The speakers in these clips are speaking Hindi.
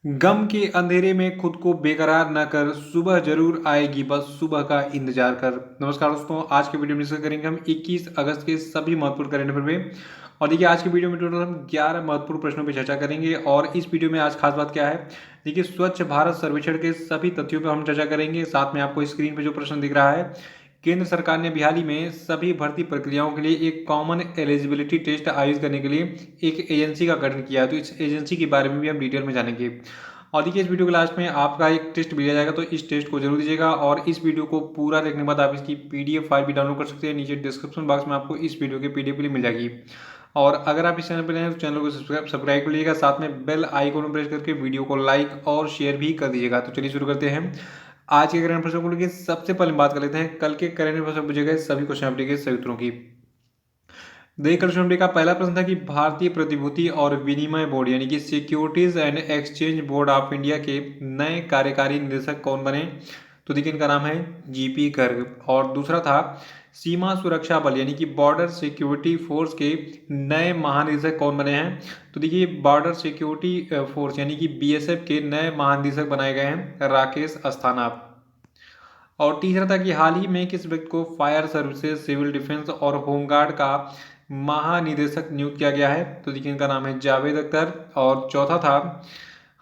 गम के अंधेरे में खुद को बेकरार न कर, सुबह जरूर आएगी, बस सुबह का इंतजार कर। नमस्कार दोस्तों, आज के वीडियो में डिस्कस करेंगे हम 21 अगस्त के सभी महत्वपूर्ण करंट अफेयर पे। और देखिए, आज के वीडियो में टोटल हम 11 महत्वपूर्ण प्रश्नों पर चर्चा करेंगे। और इस वीडियो में आज खास बात क्या है, देखिए, स्वच्छ भारत सर्वेक्षण के सभी तथ्यों पर हम चर्चा करेंगे। साथ में आपको स्क्रीन पर जो प्रश्न दिख रहा है, केंद्र सरकार ने हाल ही में सभी भर्ती प्रक्रियाओं के लिए एक कॉमन एलिजिबिलिटी टेस्ट आयोजित करने के लिए एक एजेंसी का गठन किया है। तो इस एजेंसी के बारे में भी हम डिटेल में जानेंगे। और देखिए, इस वीडियो के लास्ट में आपका एक टेस्ट भी लिया जाएगा, तो इस टेस्ट को जरूर दीजिएगा। और इस वीडियो को पूरा देखने के बाद आप इसकी पीडीएफ फाइल भी डाउनलोड कर सकते हैं। नीचे डिस्क्रिप्शन बॉक्स में आपको इस वीडियो की पीडीएफ भी मिल जाएगी। और अगर आप इस चैनल पर नए हैं तो चैनल को सब्सक्राइब कर लीजिएगा, साथ में बेल आइकन प्रेस करके वीडियो को लाइक और शेयर भी कर दीजिएगा। तो चलिए शुरू करते हैं आज के करंट अफेयर्स को लेकर। सबसे पहले बात कर लेते हैं कल के करंट अफेयर्स में पूछे गए सभी क्वेश्चन अपडेट के सही उत्तरों की। देखिए, क्वेश्चन अपडेट का पहला प्रश्न था कि भारतीय प्रतिभूति और विनिमय बोर्ड यानी कि securities and exchange board of India के नए कार्यकारी निदेशक कौन बने। तो देखिए, इनका नाम है जीपी गर्ग। और दूसरा था सीमा सुरक्षा बल यानी कि बॉर्डर सिक्योरिटी फोर्स के नए महानिदेशक कौन बने हैं। तो देखिए, बॉर्डर सिक्योरिटी फोर्स यानी कि बीएसएफ के नए महानिदेशक बनाए गए हैं राकेश अस्थाना। और तीसरा था कि हाल ही में किस व्यक्ति को फायर सर्विसेज, सिविल डिफेंस और होमगार्ड का महानिदेशक नियुक्त किया गया है। तो देखिए, इनका नाम है जावेद अख्तर। और चौथा था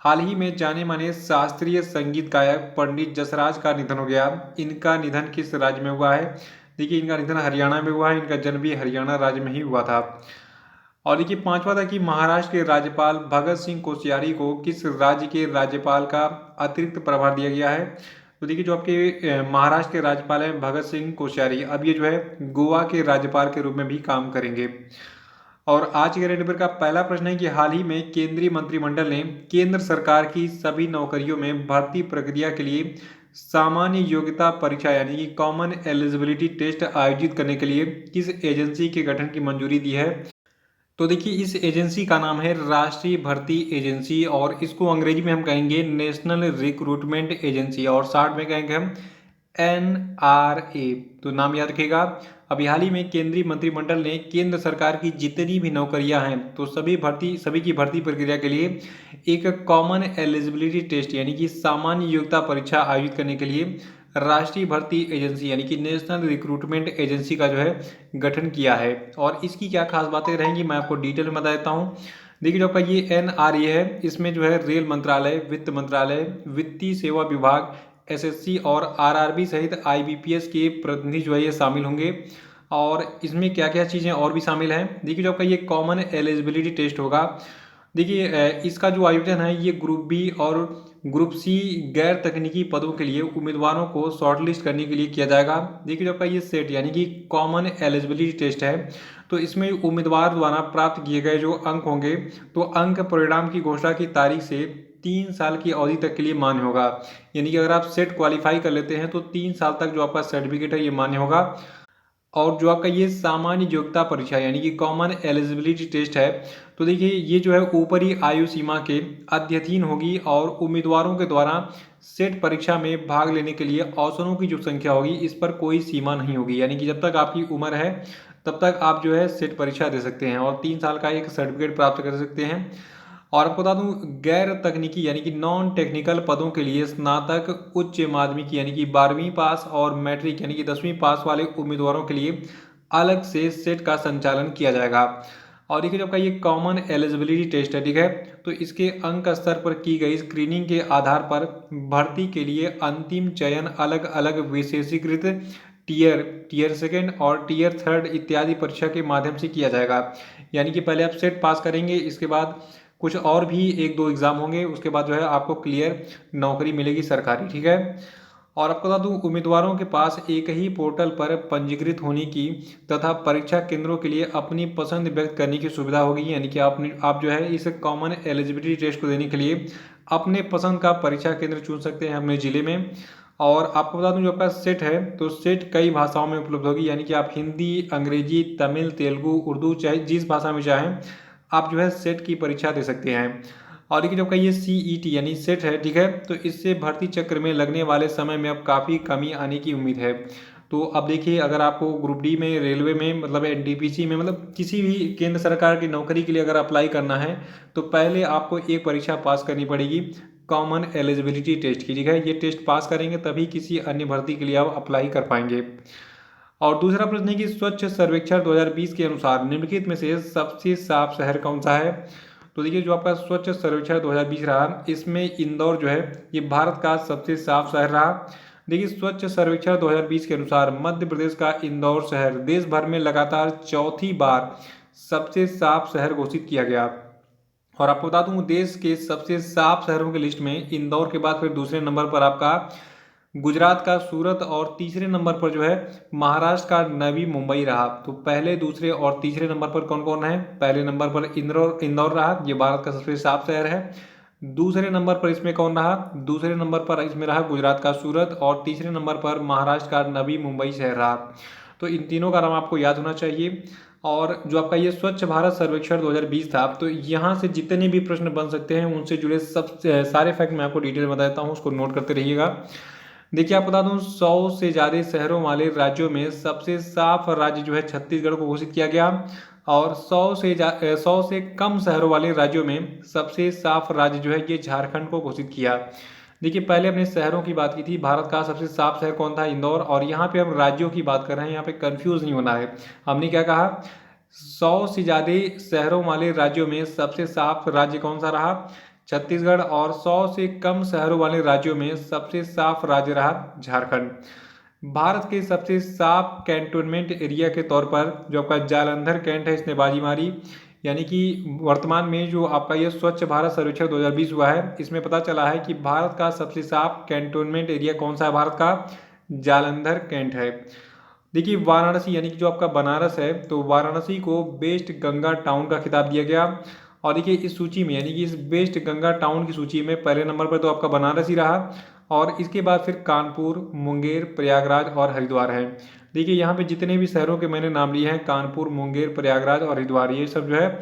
हाल ही में जाने माने शास्त्रीय संगीत गायक पंडित जसराज का निधन हो गया। इनका निधन किस राज्य में हुआ है। देखिए, इनका निधन हरियाणा में हुआ है। इनका जन्म भी हरियाणा राज्य में ही हुआ था। और देखिए, पांचवा था कि महाराष्ट्र के राज्यपाल भगत सिंह कोश्यारी को किस राज्य के राज्यपाल का अतिरिक्त प्रभार दिया गया है। तो देखिए, जो आपके महाराष्ट्र के राज्यपाल हैं भगत सिंह कोश्यारी, अब ये जो है गोवा के राज्यपाल के रूप में भी काम करेंगे। और आज के करंट अफेयर का पहला प्रश्न है कि हाल ही में केंद्रीय मंत्रिमंडल ने केंद्र सरकार की सभी नौकरियों में भर्ती प्रक्रिया के लिए सामान्य योग्यता परीक्षा यानी कि कॉमन एलिजिबिलिटी टेस्ट आयोजित करने के लिए किस एजेंसी के गठन की मंजूरी दी है। तो देखिए, इस एजेंसी का नाम है राष्ट्रीय भर्ती एजेंसी, और इसको अंग्रेजी में हम कहेंगे नेशनल रिक्रूटमेंट एजेंसी, और शॉर्ट में कहेंगे हम NRA। तो नाम याद रखिएगा। अभी हाल ही में केंद्रीय मंत्रिमंडल ने केंद्र सरकार की जितनी भी नौकरियां हैं तो सभी की भर्ती प्रक्रिया के लिए एक कॉमन एलिजिबिलिटी टेस्ट यानी कि सामान्य योग्यता परीक्षा आयोजित करने के लिए राष्ट्रीय भर्ती एजेंसी यानी कि नेशनल रिक्रूटमेंट एजेंसी का जो है गठन किया है। और इसकी क्या खास बातें रहेंगी मैं आपको डिटेल में बता देता हूँ। देखिए, जो आपका ये NRA है, इसमें जो है रेल मंत्रालय, वित्त मंत्रालय, वित्तीय सेवा विभाग, SSC और RRB सहित IBPS के प्रतिनिधि जो है ये शामिल होंगे। और इसमें क्या क्या चीज़ें और भी शामिल हैं। देखिए, जो आपका ये कॉमन एलिजिबिलिटी टेस्ट होगा, देखिए, इसका जो आयोजन है ये ग्रुप बी और ग्रुप सी गैर तकनीकी पदों के लिए उम्मीदवारों को शॉर्टलिस्ट करने के लिए किया जाएगा। देखिए, जो आपका ये सेट यानी कि कॉमन एलिजिबिलिटी टेस्ट है, तो इसमें उम्मीदवार द्वारा प्राप्त किए गए जो अंक होंगे, तो अंक परिणाम की घोषणा की तारीख से 3 साल की अवधि तक के लिए मान्य होगा। यानी कि अगर आप सेट क्वालिफाई कर लेते हैं तो 3 साल तक जो आपका सर्टिफिकेट है ये मान्य होगा। और जो आपका ये सामान्य योग्यता परीक्षा यानी कि कॉमन एलिजिबिलिटी टेस्ट है, तो देखिए, ये जो है ऊपरी आयु सीमा के अद्यतन होगी। और उम्मीदवारों के द्वारा सेट परीक्षा में भाग लेने के लिए अवसरों की जो संख्या होगी इस पर कोई सीमा नहीं होगी। यानी कि जब तक आपकी उम्र है तब तक आप जो है सेट परीक्षा दे सकते हैं और 3 साल का एक सर्टिफिकेट प्राप्त कर सकते हैं। और आपको बता दूं, गैर तकनीकी यानी कि नॉन टेक्निकल पदों के लिए स्नातक, उच्च माध्यमिक यानी कि 12वीं पास और मैट्रिक यानी कि 10वीं पास वाले उम्मीदवारों के लिए अलग से सेट का संचालन किया जाएगा। और देखिए, जो आपका ये कॉमन एलिजिबिलिटी टेस्ट है, ठीक है, तो इसके अंक स्तर पर की गई स्क्रीनिंग के आधार पर भर्ती के लिए अंतिम चयन अलग अलग विशेषीकृत टीयर सेकेंड और टीयर थर्ड इत्यादि परीक्षा के माध्यम से किया जाएगा। यानी कि पहले आप सेट पास करेंगे, इसके बाद कुछ और भी 1-2 एग्जाम होंगे, उसके बाद जो है आपको क्लियर नौकरी मिलेगी सरकारी, ठीक है। और आपको बता दूं, उम्मीदवारों के पास एक ही पोर्टल पर पंजीकृत होने की तथा परीक्षा केंद्रों के लिए अपनी पसंद व्यक्त करने की सुविधा होगी। यानी कि आप जो है इस कॉमन एलिजिबिलिटी टेस्ट को देने के लिए अपने पसंद का परीक्षा केंद्र चुन सकते हैं अपने जिले में। और आपको बता दूं, जो आपका सेट है तो सेट कई भाषाओं में उपलब्ध होगी। यानी कि आप हिंदी, अंग्रेजी, तमिल, तेलुगु, उर्दू, चाहे जिस भाषा में चाहें आप जो है सेट की परीक्षा दे सकते हैं। और देखिए, जो आपका ये CET यानी सेट है, ठीक है, तो इससे भर्ती चक्र में लगने वाले समय में अब काफ़ी कमी आने की उम्मीद है। तो अब देखिए, अगर आपको ग्रुप डी में, रेलवे में, मतलब एनटीपीसी में, मतलब किसी भी केंद्र सरकार की नौकरी के लिए अगर अप्लाई करना है तो पहले आपको एक परीक्षा पास करनी पड़ेगी, कॉमन एलिजिबिलिटी टेस्ट की। ठीक है, ये टेस्ट पास करेंगे तभी किसी अन्य भर्ती के लिए आप अप्लाई कर पाएंगे। और दूसरा प्रश्न है कि स्वच्छ सर्वेक्षण 2020 के अनुसार निम्नलिखित में से सबसे साफ शहर कौन सा है। तो देखिए, जो आपका स्वच्छ सर्वेक्षण 2020 रहा, इसमें इंदौर जो है ये भारत का सबसे साफ शहर रहा। देखिए, स्वच्छ सर्वेक्षण 2020 के अनुसार मध्य प्रदेश का इंदौर शहर देश भर में लगातार चौथी बार सबसे साफ शहर घोषित किया गया। और आपको बता दूं, देश के सबसे साफ शहरों की लिस्ट में इंदौर के बाद फिर दूसरे नंबर पर आपका गुजरात का सूरत, और तीसरे नंबर पर जो है महाराष्ट्र का नवी मुंबई रहा। तो पहले, दूसरे और तीसरे नंबर पर कौन कौन है। पहले नंबर पर इंदौर रहा, ये भारत का सबसे साफ शहर है। दूसरे नंबर पर इसमें कौन रहा, दूसरे नंबर पर इसमें रहा गुजरात का सूरत, और तीसरे नंबर पर महाराष्ट्र का नवी मुंबई शहर रहा। तो इन तीनों का नाम आपको याद होना चाहिए। और जो आपका ये स्वच्छ भारत सर्वेक्षण 2020 था, तो यहाँ से जितने भी प्रश्न बन सकते हैं उनसे जुड़े सब सारे फैक्ट मैं आपको डिटेल में बता देता हूँ, उसको नोट करते रहिएगा। देखिए, आप बता दूं, 100 से ज़्यादा शहरों वाले राज्यों में सबसे साफ राज्य जो है छत्तीसगढ़ को घोषित किया गया। और 100 से कम शहरों वाले राज्यों में सबसे साफ राज्य जो है ये झारखंड को घोषित किया। देखिए, पहले अपने शहरों की बात की थी, भारत का सबसे साफ शहर कौन था, इंदौर। और यहाँ पे हम राज्यों की बात कर रहे हैं, यहाँ पे कंफ्यूज नहीं होना है। हमने क्या कहा, 100 से ज़्यादा शहरों वाले राज्यों में सबसे साफ राज्य कौन सा रहा, छत्तीसगढ़। और 100 से कम शहरों वाले राज्यों में सबसे साफ राज्य रहा झारखंड। भारत के सबसे साफ कैंटोनमेंट एरिया के तौर पर जो आपका जालंधर कैंट है, इसने बाजी मारी। यानी कि वर्तमान में जो आपका ये स्वच्छ भारत सर्वेक्षण 2020 हुआ है, इसमें पता चला है कि भारत का सबसे साफ कैंटोनमेंट एरिया कौन सा है, भारत का जालंधर कैंट है। देखिए, वाराणसी यानी कि जो आपका बनारस है, तो वाराणसी को बेस्ट गंगा टाउन का खिताब दिया गया। और देखिए, इस सूची में यानी कि इस बेस्ट गंगा टाउन की सूची में पहले नंबर पर तो आपका बनारस ही रहा, और इसके बाद फिर कानपुर, मुंगेर, प्रयागराज और हरिद्वार है। देखिए, यहाँ पे जितने भी शहरों के मैंने नाम लिए हैं, कानपुर, मुंगेर, प्रयागराज और हरिद्वार, ये सब जो है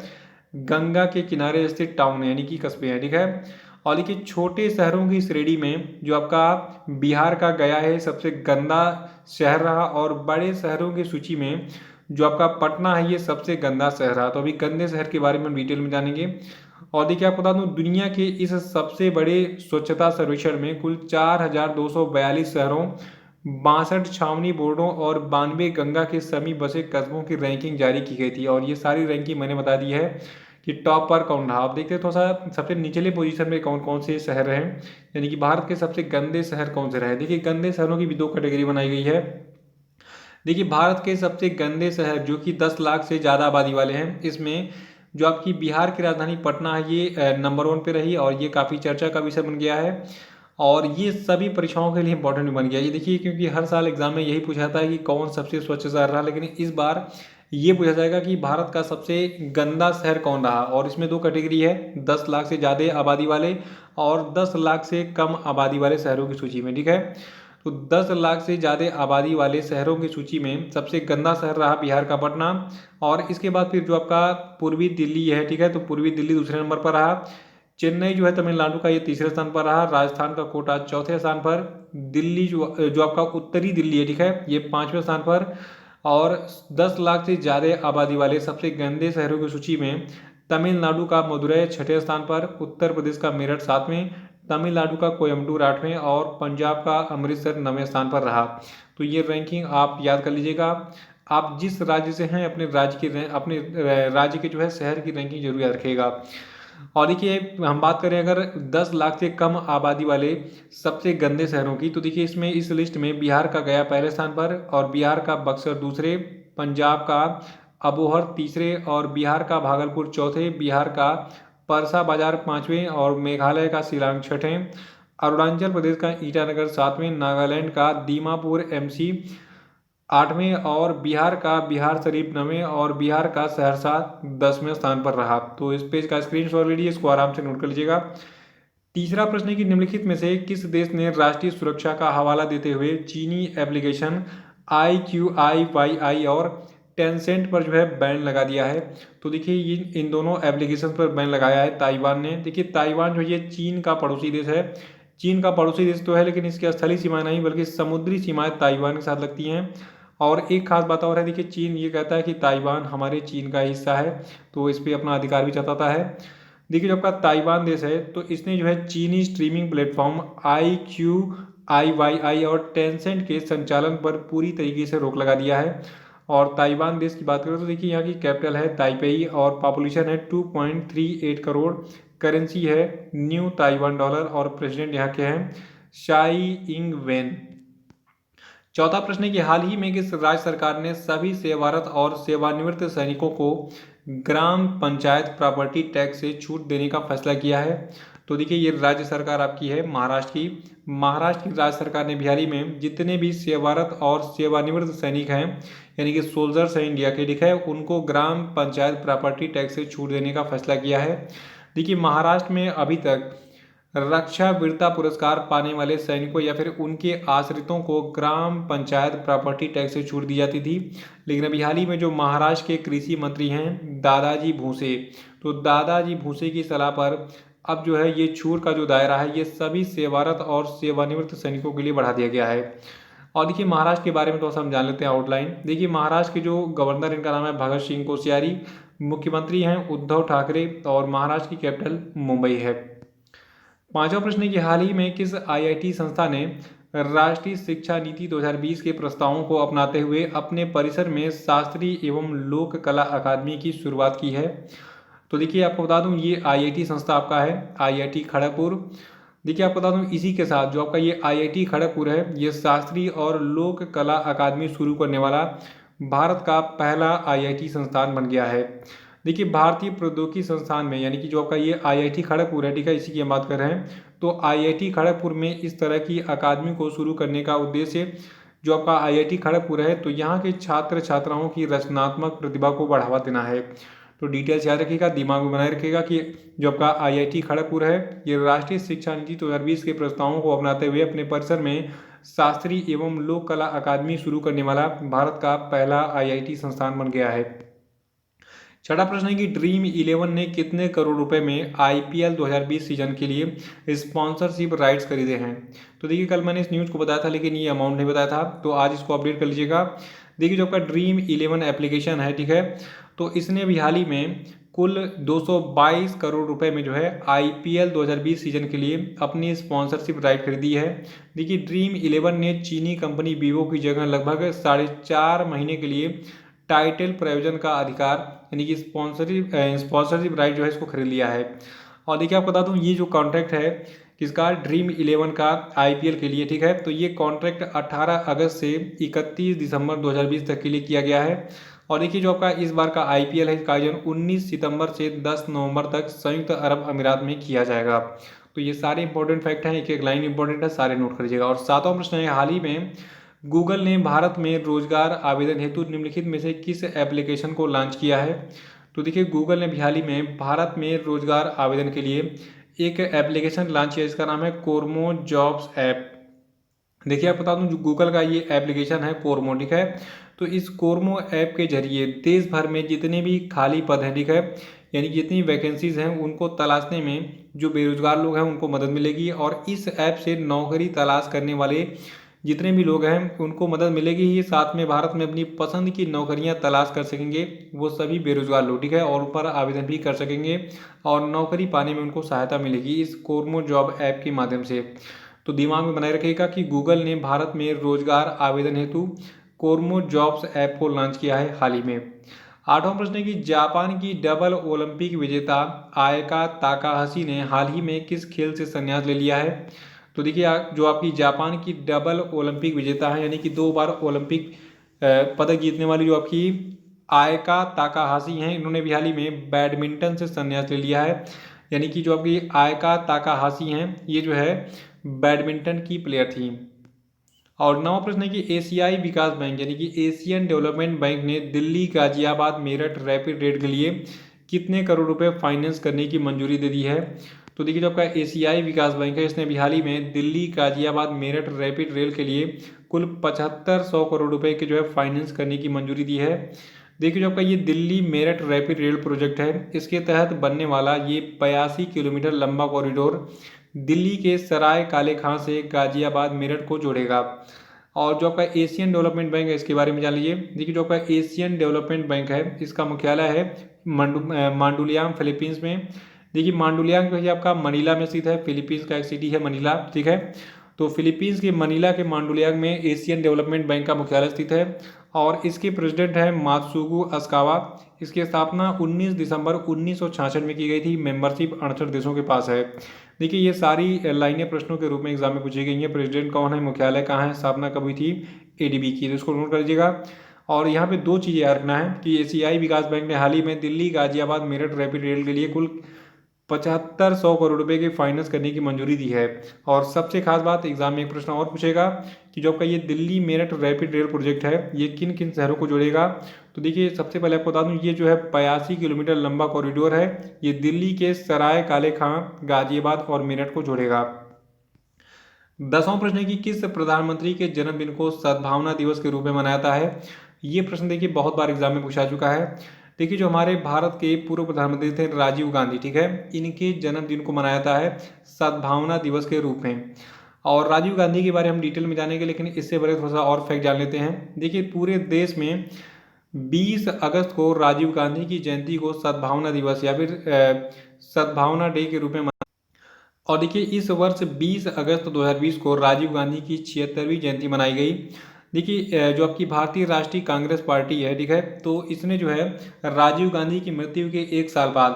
गंगा के किनारे स्थित टाउन यानी कि कस्बे हैं। ठीक है, और देखिए, छोटे शहरों की श्रेणी में जो आपका बिहार का गया है सबसे गंदा शहर रहा, और बड़े शहरों की सूची में जो आपका पटना है ये सबसे गंदा शहर रहा। तो अभी गंदे शहर के बारे में डिटेल में जानेंगे। और देखिए, आपको बता दूं, दुनिया के इस सबसे बड़े स्वच्छता सर्वेक्षण में कुल 4242 शहरों, 62 छावनी बोर्डों और 92 गंगा के समीप बसे कस्बों की रैंकिंग जारी की गई थी। और ये सारी रैंकिंग मैंने बता दी है कि टॉप पर कौन रहा। आप देखते हैं थोड़ा सा सबसे निचले पोजीशन में कौन कौन से शहर हैं, यानी कि भारत के सबसे गंदे शहर कौन से रहे। देखिए, गंदे शहरों की भी दो कैटेगरी बनाई गई है। देखिए, भारत के सबसे गंदे शहर जो कि 10 लाख से ज़्यादा आबादी वाले हैं, इसमें जो आपकी बिहार की राजधानी पटना है ये नंबर 1 पे रही, और ये काफ़ी चर्चा का विषय बन गया है। और ये सभी परीक्षाओं के लिए इंपॉर्टेंट बन गया। ये देखिए, क्योंकि हर साल एग्जाम में यही पूछा जाता है कि कौन सबसे स्वच्छ शहर रहा, लेकिन इस बार ये पूछा जाएगा कि भारत का सबसे गंदा शहर कौन रहा। और इसमें दो कैटेगरी है, 10 लाख से ज़्यादा आबादी वाले और 10 लाख से कम आबादी वाले शहरों की सूची में। ठीक है, तो 10 लाख से ज़्यादा आबादी वाले शहरों की सूची में सबसे गंदा शहर रहा बिहार का पटना। और इसके बाद फिर जो आपका पूर्वी दिल्ली है, ठीक है, तो पूर्वी दिल्ली दूसरे नंबर पर रहा। चेन्नई जो है तमिलनाडु का, ये तीसरे स्थान पर रहा। राजस्थान का कोटा चौथे स्थान पर। दिल्ली जो आपका उत्तरी दिल्ली है, ठीक है, ये 5वें स्थान पर। और 10 लाख से ज़्यादा आबादी वाले सबसे गंदे शहरों की सूची में तमिलनाडु का मदुरई 6ठे स्थान पर, उत्तर प्रदेश का मेरठ 7वें, तमिलनाडु का कोयम्बटूर 8वें और पंजाब का अमृतसर 9वें स्थान पर रहा। तो ये रैंकिंग आप याद कर लीजिएगा। आप जिस राज्य से हैं अपने राज्य के जो है शहर की रैंकिंग जरूर याद रखिएगा। और देखिए, हम बात करें अगर 10 लाख से कम आबादी वाले सबसे गंदे शहरों की, तो देखिए इसमें इस लिस्ट में बिहार का गया पहले स्थान पर, और बिहार का बक्सर दूसरे, पंजाब का अबोहर तीसरे, और बिहार का भागलपुर चौथे, बिहार का परसा बाजार 5वें, और मेघालय का शिलांग 6ठें, अरुणाचल प्रदेश का ईटानगर 7वें, नागालैंड का दीमापुर एमसी 8वें, और बिहार का बिहार शरीफ 9वें, और बिहार का सहरसा 10वें स्थान पर रहा। तो इस पेज का स्क्रीनशॉट लीजिए, इसको आराम से नोट कर लीजिएगा। तीसरा प्रश्न है कि निम्नलिखित में से किस देश ने राष्ट्रीय सुरक्षा का हवाला देते हुए चीनी एप्लीकेशन IQIYI और टेंसेंट पर जो है बैन लगा दिया है। तो देखिए, इन दोनों एप्लीकेशन पर बैन लगाया है ताइवान ने। देखिए, ताइवान जो ये चीन का पड़ोसी देश है, चीन का पड़ोसी देश तो है, लेकिन इसकी स्थलीय सीमाएं नहीं बल्कि समुद्री सीमाएं ताइवान के साथ लगती हैं। और एक खास बात और है, देखिए चीन ये कहता है कि ताइवान हमारे चीन का हिस्सा है, तो इस पर अपना अधिकार भी जताता है। देखिए जो आपका ताइवान देश है, तो इसने जो है चीनी स्ट्रीमिंग प्लेटफॉर्म IQIYI और टेंसेंट के संचालन पर पूरी तरीके से रोक लगा दिया है। और ताइवान देश की बात करें तो देखिए यहाँ की कैपिटल है ताइपेई और पॉपुलेशन है 2.38 करोड़। करेंसी है न्यू ताइवान डॉलर और प्रेसिडेंट यहाँ के हैं शाई इंग वेन। चौथा प्रश्न है कि हाल ही में किस राज्य सरकार ने सभी सेवारत और सेवानिवृत्त सैनिकों को ग्राम पंचायत प्रॉपर्टी टैक्स से छूट देने का फैसला किया है? तो देखिए ये राज्य सरकार आपकी है महाराष्ट्र की। महाराष्ट्र की राज्य सरकार ने हाल ही में जितने भी सेवारत और सेवानिवृत्त सैनिक हैं, यानी कि सोल्जर्स हैं इंडिया के, लिखा है उनको ग्राम पंचायत प्रॉपर्टी टैक्स से छूट देने का फैसला किया है। देखिए महाराष्ट्र में अभी तक रक्षा वीरता पुरस्कार पाने वाले सैनिकों या फिर उनके आश्रितों को ग्राम पंचायत प्रॉपर्टी टैक्स से छूट दी जाती थी, लेकिन अभी हाल ही में जो महाराष्ट्र के कृषि मंत्री हैं दादाजी भूसे, तो दादाजी भूसे की सलाह पर अब जो है ये छूट का जो दायरा है ये सभी सेवारत और सेवानिवृत्त सैनिकों के लिए बढ़ा दिया गया है। और देखिए महाराष्ट्र के बारे में तो हम जान लेते हैं आउटलाइन। देखिए महाराष्ट्र के जो गवर्नर, इनका नाम है भगत सिंह कोश्यारी, मुख्यमंत्री हैं उद्धव ठाकरे और महाराष्ट्र की कैपिटल मुंबई है। पांचवा प्रश्न है कि हाल ही में किस IIT संस्था ने राष्ट्रीय शिक्षा नीति 2020 के प्रस्तावों को अपनाते हुए अपने परिसर में शास्त्रीय एवं लोक कला अकादमी की शुरुआत की है? तो देखिए आपको बता दूं ये IIT संस्था आपका है IIT खड़गपुर। देखिए आपको बता दूं इसी के साथ जो आपका ये IIT खड़गपुर है ये शास्त्रीय और लोक कला अकादमी शुरू करने वाला भारत का पहला IIT संस्थान बन गया है। देखिए भारतीय प्रौद्योगिकी संस्थान में, यानी कि जो आपका ये IIT खड़गपुर है, ठीक है, इसी की हम बात कर रहे हैं, तो IIT खड़गपुर में इस तरह की अकादमी को शुरू करने का उद्देश्य जो आपका IIT खड़गपुर है, तो यहाँ के छात्र छात्राओं की रचनात्मक प्रतिभा को बढ़ावा देना है। तो डिटेल्स याद रखिएगा, दिमाग में बनाए रखिएगा कि जो आपका IIT खड़गपुर है ये राष्ट्रीय शिक्षा नीति 2020 के प्रस्तावों को अपनाते हुए अपने परिसर में शास्त्रीय एवं लोक कला अकादमी शुरू करने वाला भारत का पहला IIT संस्थान बन गया है। छठा प्रश्न है कि ड्रीम 11 ने कितने करोड़ रुपए में IPL 2020 सीजन के लिए स्पॉन्सरशिप राइट्स खरीदे हैं? तो देखिए कल मैंने इस न्यूज़ को बताया था लेकिन ये अमाउंट नहीं बताया था, तो आज इसको अपडेट कर लीजिएगा। देखिए जो आपका ड्रीम 11 एप्लीकेशन है, ठीक है, तो इसने अभी हाल ही में कुल 222 करोड़ रुपए में जो है IPL 2020 सीजन के लिए अपनी स्पॉन्सरशिप राइट खरीदी है। देखिए ड्रीम 11 ने चीनी कंपनी वीवो की जगह लगभग 4.5 महीने के लिए टाइटल प्रायोजन का अधिकार, यानी कि स्पॉन्सरशिप राइट जो है इसको खरीद लिया है। और देखिए आपको बता दूं ये जो कॉन्ट्रैक्ट है किसका, ड्रीम 11 का IPL के लिए, ठीक है, तो ये कॉन्ट्रैक्ट 18 अगस्त से 31 दिसंबर 2020 तक के लिए किया गया है। और देखिए जो आपका इस बार का IPL है इसका आयोजन 19 सितंबर से 10 नवंबर तक संयुक्त अरब अमीरात में किया जाएगा। तो ये सारे इंपॉर्टेंट फैक्ट हैं, एक एक लाइन इंपॉर्टेंट है, सारे नोट कर लीजिएगा। और सातवां प्रश्न है हाल ही में गूगल ने भारत में रोजगार आवेदन हेतु निम्नलिखित में से किस एप्लीकेशन को लॉन्च किया है? तो देखिए गूगल ने हाल ही में भारत में रोजगार आवेदन के लिए एक एप्लीकेशन लॉन्च किया जिसका नाम है कोरमो जॉब्स ऐप। देखिए आप बता दूं जो गूगल का ये एप्लीकेशन है कोरमो, ठीक है, तो इस कोरमो ऐप के जरिए देश भर में जितने भी खाली पद हैं, ठीक है, यानी जितनी वैकेंसीज हैं उनको तलाशने में जो बेरोजगार लोग हैं उनको मदद मिलेगी। और इस ऐप से नौकरी तलाश करने वाले जितने भी लोग हैं उनको मदद मिलेगी ही, साथ में भारत में अपनी पसंद की नौकरियां तलाश कर सकेंगे वो सभी बेरोजगार लोग, ठीक है, और ऊपर आवेदन भी कर सकेंगे और नौकरी पाने में उनको सहायता मिलेगी इस कोरमो जॉब ऐप के माध्यम से। तो दिमाग में बनाए रखिएगा कि गूगल ने भारत में रोजगार आवेदन हेतु कोरमो जॉब्स ऐप को लॉन्च किया है हाल ही में। आठवां प्रश्न है कि जापान की डबल ओलंपिक विजेता आयका ताकाहाशी ने हाल ही में किस खेल से संन्यास ले लिया है? तो देखिए जो आपकी जापान की डबल ओलंपिक विजेता है, यानी कि 2 बार ओलंपिक पदक जीतने वाली जो आपकी आयका ताकाहाशी हैं, इन्होंने भी हाल ही में बैडमिंटन से संन्यास ले लिया है। यानी कि जो आपकी आयका ताकाहाशी हैं ये जो है बैडमिंटन की प्लेयर थी। और नवा प्रश्न है कि एशियाई विकास बैंक यानी कि एशियन डेवलपमेंट बैंक ने दिल्ली गाजियाबाद मेरठ रैपिड रेल के लिए कितने करोड़ रुपए फाइनेंस करने की मंजूरी दे दी है? तो देखिए जो आपका एशियाई विकास बैंक है इसने भी हाल ही में दिल्ली गाजियाबाद मेरठ रैपिड रेल के लिए कुल 7500 करोड़ रुपए के जो है फाइनेंस करने की मंजूरी दी है। देखिए जो आपका ये Delhi Meerut rapid rail project है इसके तहत बनने वाला ये 82 किलोमीटर लंबा कॉरिडोर दिल्ली के सराय काले खां से गाजियाबाद मेरठ को जोड़ेगा? और जो आपका एशियन डेवलपमेंट बैंक है इसके बारे में जान लीजिए। देखिए जो आपका एशियन डेवलपमेंट बैंक है इसका मुख्यालय है मांडुलियांग फिलीपींस में। देखिए मांडुलियांग जो है आपका मनीला में स्थित है, फिलीपींस का एक सिटी है मनीला, ठीक है। तो फिलीपींस के मनीला के मांडुलियांग में एशियन डेवलपमेंट बैंक का मुख्यालय स्थित है और इसके प्रेसिडेंट है मात्सुगु अस्कावा। इसकी स्थापना 19 दिसंबर 1966 में की गई थी। मेंबरशिप 68 देशों के पास है। देखिए ये सारी लाइनें प्रश्नों के रूप में एग्जाम में पूछी गई हैं। प्रेसिडेंट कौन है, मुख्यालय कहाँ है, स्थापना कब हुई थी, एडीबी की, तो इसको नोट कर लीजिएगा। और यहाँ पे दो चीज़ें याद रखना है कि एशियाई विकास बैंक ने हाल ही में दिल्ली गाजियाबाद मेरठ रैपिड रेल के लिए कुल 7500 करोड़ रुपए की फाइनेंस करने की मंजूरी दी है। और सबसे खास बात एग्जाम में एक प्रश्न और पूछेगा कि जो आपका ये Delhi Meerut rapid rail project है ये किन किन शहरों को जोड़ेगा। तो देखिए सबसे पहले आपको बता दूं ये जो है 85 किलोमीटर लंबा कॉरिडोर है। ये दिल्ली के सराय काले खां, गाजियाबाद और मेरठ को जोड़ेगा। 10वां प्रश्न है कि किस प्रधानमंत्री के जन्मदिन को सद्भावना दिवस के रूप में मनाया जाता है। ये प्रश्न देखिए बहुत बार एग्जाम में पूछा चुका है। देखिए जो हमारे भारत के पूर्व प्रधानमंत्री थे राजीव गांधी, ठीक है, इनके जन्मदिन को मनाया जाता है सद्भावना दिवस के रूप में। और राजीव गांधी के बारे में हम डिटेल में जानेंगे, लेकिन इससे पहले थोड़ा सा और फैक्ट जान लेते हैं। देखिए पूरे देश में 20 अगस्त को राजीव गांधी की जयंती को सद्भावना दिवस या फिर सद्भावना डे के रूप में। और देखिए इस वर्ष 20 अगस्त 2020 को राजीव गांधी की 76वीं जयंती मनाई गई। देखिए जो आपकी भारतीय राष्ट्रीय कांग्रेस पार्टी है, ठीक है, तो इसने जो है राजीव गांधी की मृत्यु के एक साल बाद,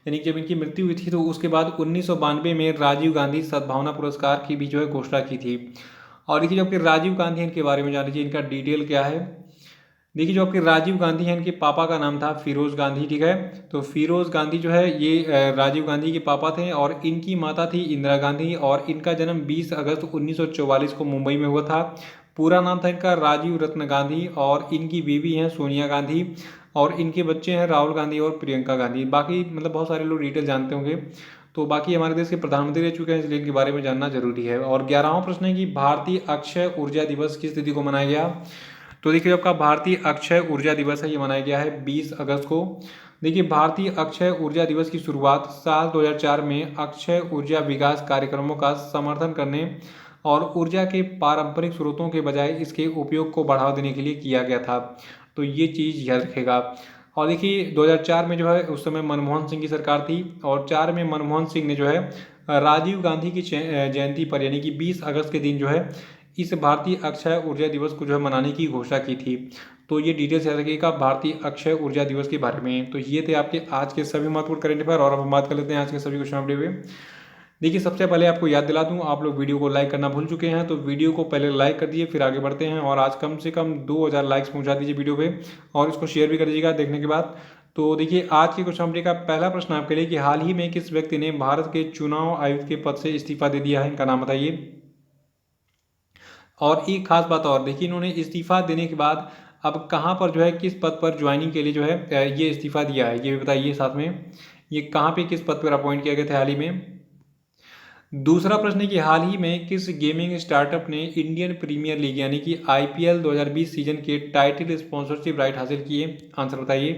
यानी कि जब इनकी मृत्यु हुई थी तो उसके बाद 1992 में राजीव गांधी सद्भावना पुरस्कार की भी जो है घोषणा की थी। और देखिए जो आपके राजीव गांधी इनके बारे में जान लीजिए, इनका डिटेल क्या है। देखिए जो आपके राजीव गांधी हैं इनके पापा का नाम था फिरोज गांधी, ठीक है। तो फिरोज गांधी जो है ये राजीव गांधी के पापा थे और इनकी माता थी इंदिरा गांधी और इनका जन्म 20 अगस्त 1944 को मुंबई में हुआ था। पूरा नाम था इनका राजीव रत्न गांधी और इनकी बीवी हैं सोनिया गांधी और इनके बच्चे हैं राहुल गांधी और प्रियंका गांधी। बाकी मतलब बहुत सारे लोग डिटेल जानते होंगे। तो बाकी हमारे देश के प्रधानमंत्री रह चुके हैं इसलिए इनके बारे में जानना जरूरी है। और 11वां प्रश्न है कि भारतीय अक्षय ऊर्जा दिवस किस तिथि को मनाया गया। तो देखिए आपका भारतीय अक्षय ऊर्जा दिवस है ये मनाया गया है 20 अगस्त को। देखिए भारतीय अक्षय ऊर्जा दिवस की शुरुआत साल 2004 में अक्षय ऊर्जा विकास कार्यक्रमों का समर्थन करने और ऊर्जा के पारंपरिक स्रोतों के बजाय इसके उपयोग को बढ़ावा देने के लिए किया गया था। तो ये चीज़ याद रखेगा। और देखिए 2004 में जो है उस समय मनमोहन सिंह की सरकार थी और 4 में मनमोहन सिंह ने जो है राजीव गांधी की जयंती पर यानी कि 20 अगस्त के दिन जो है इस भारतीय अक्षय ऊर्जा दिवस को जो है मनाने की घोषणा की थी। तो ये डिटेल्स याद रखिएगा भारतीय अक्षय ऊर्जा दिवस के बारे में। तो ये थे आपके आज के सभी महत्वपूर्ण करंट अफेयर और अब हम बात कर लेते हैं आज के सभी क्वेश्चन अपडेट हुए। देखिए सबसे पहले आपको याद दिला दूं, आप लोग वीडियो को लाइक करना भूल चुके हैं तो वीडियो को पहले लाइक कर दीजिए फिर आगे बढ़ते हैं। और आज कम से कम 2000 लाइक्स पहुंचा दीजिए वीडियो पे और इसको शेयर भी कर दीजिएगा देखने के बाद। तो देखिए आज के क्वेश्चन अपडेट का पहला प्रश्न आपके लिए कि हाल ही में किस व्यक्ति ने भारत के चुनाव आयुक्त के पद से इस्तीफा दे दिया है, इनका नाम बताइए। और एक खास बात और देखिए इन्होंने इस्तीफा देने के बाद अब कहाँ पर जो है किस पद पर ज्वाइनिंग के लिए जो है ये इस्तीफा दिया है ये भी बताइए साथ में। ये कहाँ पे किस पद पर अपॉइंट किया गया था हाल ही में। दूसरा प्रश्न है कि हाल ही में किस गेमिंग स्टार्टअप ने इंडियन प्रीमियर लीग यानी कि आईपीएल 2020 सीजन के टाइटल स्पॉन्सरशिप राइट हासिल किए, आंसर बताइए।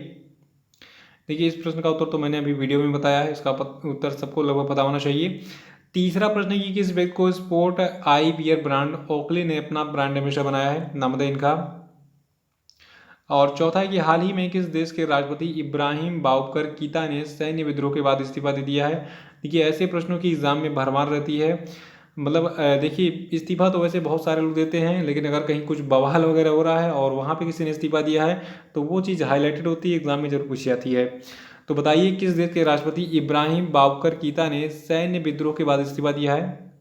देखिए इस प्रश्न का उत्तर तो मैंने अभी वीडियो में बताया है, इसका उत्तर सबको लगभग पता होना चाहिए। तीसरा प्रश्न है कि किस व्यक्ति को sport eyewear brand Oakley ने अपना ब्रांड एम्बेसडर बनाया है, नाम बताइए इनका। और चौथा है कि हाल ही में किस देश के राष्ट्रपति इब्राहिम बाउकर कीता ने सैन्य विद्रोह के बाद इस्तीफा दे दिया है। देखिए ऐसे प्रश्नों की एग्जाम में भरमार रहती है। मतलब देखिए इस्तीफा तो वैसे बहुत सारे लोग देते हैं लेकिन अगर कहीं कुछ बवाल वगैरह हो रहा है और वहाँ पे किसी ने इस्तीफा दिया है तो वो चीज़ हाईलाइटेड होती है, एग्जाम में जरूर पूछी जाती है। तो बताइए किस देश के राष्ट्रपति इब्राहिम बाउकर कीता ने सैन्य विद्रोह के बाद इस्तीफा दिया है।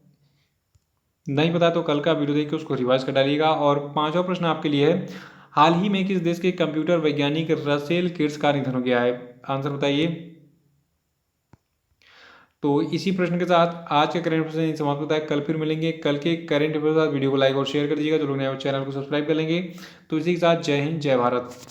नहीं पता तो कल का वीडियो देख के उसको रिवाइज कर डालिएगा। और पांचवा प्रश्न आपके लिए है हाल ही में किस देश के कंप्यूटर वैज्ञानिक रसेल किर्स का निधन हो गया है, आंसर बताइए। तो इसी प्रश्न के साथ आज के करंट अफेयर समाप्त होता है। कल फिर मिलेंगे कल के करंट अफेयर के साथ। वीडियो को लाइक और शेयर कर दीजिएगा, जो लोग नए चैनल को सब्सक्राइब कर लेंगे। तो इसी के साथ जय हिंद जय भारत।